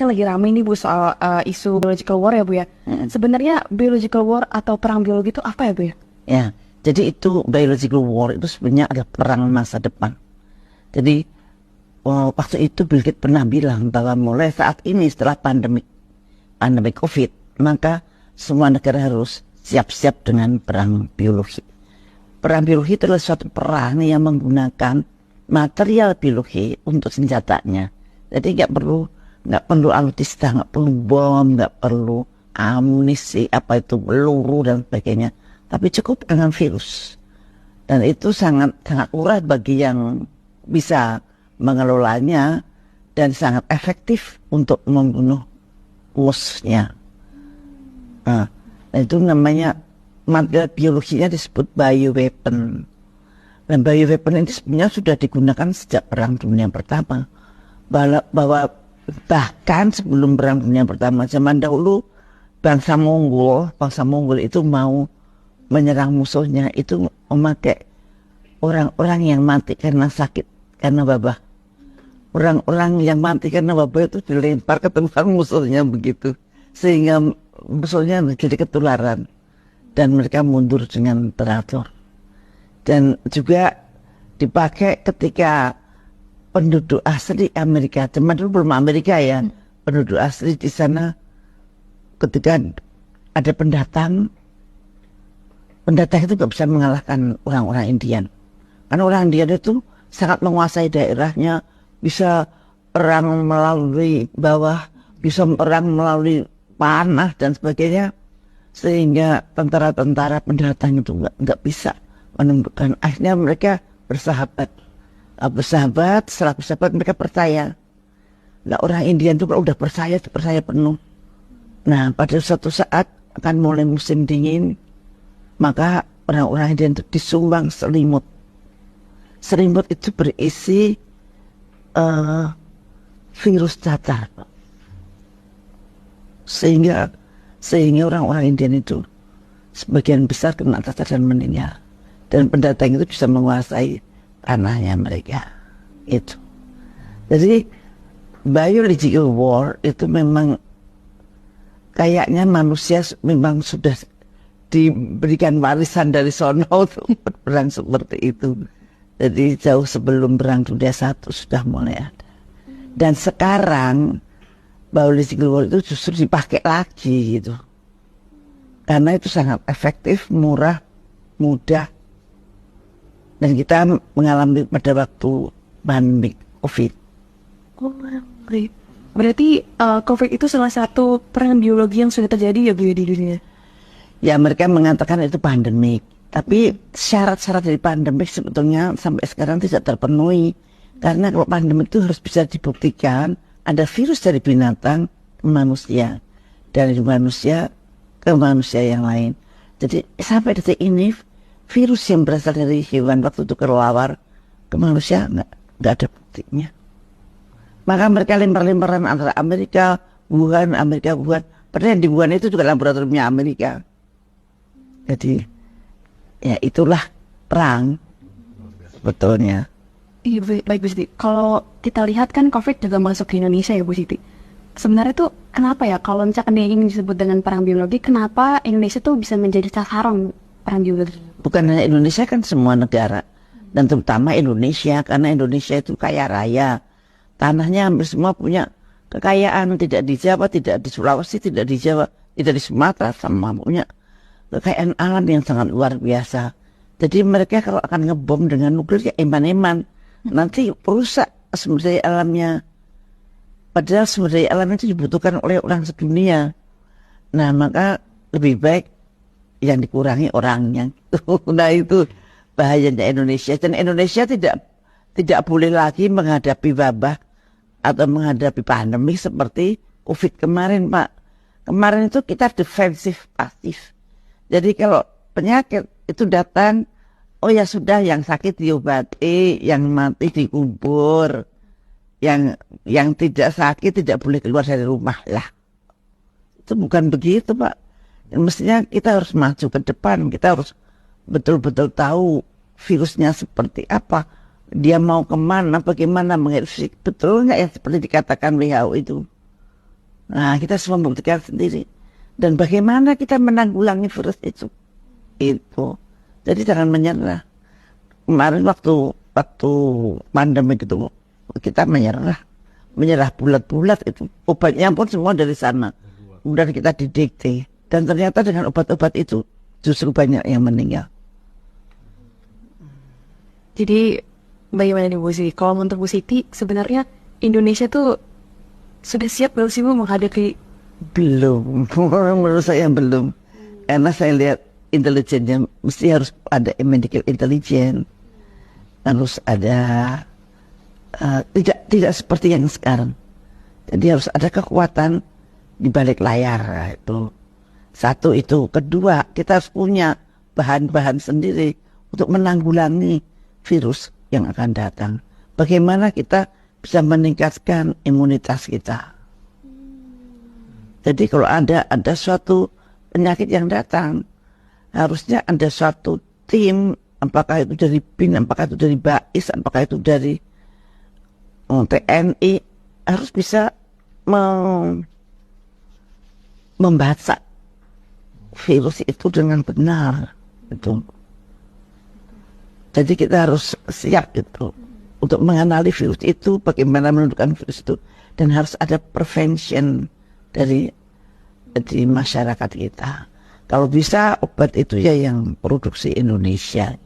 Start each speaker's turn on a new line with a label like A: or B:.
A: kan lagi rame nih Bu soal isu biological war ya Bu ya. Sebenarnya biological war atau perang biologi itu apa ya Bu ya?
B: Ya, jadi itu biological war itu sebenarnya adalah perang masa depan. Jadi waktu itu Bill Gates pernah bilang bahwa mulai saat ini setelah pandemi COVID, maka semua negara harus siap-siap dengan perang biologi. Perang biologi itu adalah suatu perang yang menggunakan material biologi untuk senjatanya. Jadi nggak perlu alutsista, nggak perlu bom, nggak perlu amunisi, apa itu peluru dan sebagainya. Tapi cukup dengan virus. Dan itu sangat murah bagi yang bisa mengelolanya dan sangat efektif untuk membunuh musuhnya. Nah, itu namanya material biologinya disebut bioweapon. Dan bioweapon ini sebenarnya sudah digunakan sejak Perang Dunia Pertama. Bahwa bahkan sebelum Perang Dunia Pertama, zaman dahulu bangsa Mongol itu mau menyerang musuhnya itu memakai orang-orang yang mati karena sakit, karena wabah. Orang-orang yang mati karena wabah itu dilempar ke tempat musuhnya begitu. Sehingga musuhnya jadi ketularan. Dan mereka mundur dengan teratur. Dan juga dipakai ketika penduduk asli Amerika, zaman dulu belum Amerika ya, penduduk asli di sana ketika ada pendatang itu gak bisa mengalahkan orang-orang Indian. Karena orang Indian itu sangat menguasai daerahnya, bisa perang melalui bawah, bisa perang melalui panah dan sebagainya, sehingga tentara-tentara pendatang itu nggak bisa menemukan. Akhirnya mereka bersahabat, setelah bersahabat mereka percaya. Nah, orang Indian itu kalau udah percaya penuh. Nah, pada suatu saat akan mulai musim dingin, maka orang-orang Indian itu disumbang selimut. Selimut itu berisi virus cacar, sehingga orang-orang Indian itu sebagian besar kena cacar dan meninggal, dan pendatang itu bisa menguasai tanahnya mereka. Itu jadi biological war itu memang kayaknya manusia memang sudah diberikan warisan dari sono untuk berperang seperti itu. Jadi jauh sebelum Perang Dunia I sudah mulai ada. Dan sekarang biological war itu justru dipakai lagi gitu. Karena itu sangat efektif, murah, mudah. Dan kita mengalami pada waktu pandemi COVID.
A: Oh, baik. Berarti COVID itu salah satu perang biologi yang sudah terjadi ya Bu di dunia?
B: Ya, mereka mengatakan itu pandemik. Tapi syarat-syarat dari pandemik sebetulnya sampai sekarang tidak terpenuhi. Karena kalau pandemik itu harus bisa dibuktikan ada virus dari binatang ke manusia, dari manusia ke manusia yang lain. Jadi sampai detik ini virus yang berasal dari hewan waktu itu kelelawar ke manusia nggak ada buktinya. Maka mereka lempar-lemparan antara Amerika Wuhan. Padahal di Wuhan itu juga laboratoriumnya Amerika. Jadi ya itulah perang sebetulnya.
A: Iya baik Bu Siti. Kalau kita lihat kan COVID juga masuk ke Indonesia ya Bu Siti. Sebenarnya tuh kenapa ya kalau misalkan dia ingin disebut dengan perang biologi, kenapa Indonesia tuh bisa menjadi sasaran perang biologi?
B: Bukan hanya Indonesia, kan semua negara. Dan terutama Indonesia, karena Indonesia itu kaya raya. Tanahnya hampir semua punya kekayaan. Tidak di Jawa, tidak di Sulawesi, tidak di Jawa, tidak di Sumatera, sama punya kekayaan alam yang sangat luar biasa. Jadi mereka kalau akan ngebom dengan nuklir ya eman-eman. Nanti rusak sumber daya alamnya. Padahal sumber daya alam itu dibutuhkan oleh orang sedunia. Nah, maka lebih baik yang dikurangi orangnya. Nah, itu bahayanya Indonesia. Dan Indonesia tidak boleh lagi menghadapi wabah atau menghadapi pandemi seperti COVID kemarin, Pak. Kemarin itu kita defensif pasif. Jadi kalau penyakit itu datang, oh ya sudah, yang sakit diobati, yang mati dikubur, yang tidak sakit tidak boleh keluar dari rumah lah. Itu bukan begitu, Pak. Mestinya kita harus maju ke depan, kita harus betul-betul tahu virusnya seperti apa, dia mau kemana, bagaimana menginfeksi, betul nggak ya seperti dikatakan WHO itu. Nah, kita harus membuktikan sendiri. Dan bagaimana kita menanggulangi virus itu. Itu. Jadi jangan menyerah. Kemarin waktu pandemi itu kita menyerah bulat-bulat itu. Obatnya pun semua dari sana. Kemudian kita didikte. Dan ternyata dengan obat-obat itu justru banyak yang meninggal.
A: Jadi bagaimana nih Bu Siti? Kalau menurut Bu Siti sebenarnya Indonesia tuh sudah siap belum sih Bu menghadapi?
B: Belum, menurut saya belum. Karena saya lihat intelijennya mesti harus ada medical intelligence, harus ada tidak seperti yang sekarang. Jadi harus ada kekuatan di balik layar itu. Satu itu, kedua kita harus punya bahan-bahan sendiri untuk menanggulangi virus yang akan datang. Bagaimana kita bisa meningkatkan imunitas kita. Jadi kalau ada suatu penyakit yang datang, harusnya ada suatu tim, apakah itu dari BIN, apakah itu dari BAIS, apakah itu dari TNI, harus bisa membaca virus itu dengan benar. Itu. Jadi kita harus siap itu untuk mengenali virus itu, bagaimana menentukan virus itu, dan harus ada prevention dari masyarakat kita. Kalau bisa obat itu ya yang produksi Indonesia.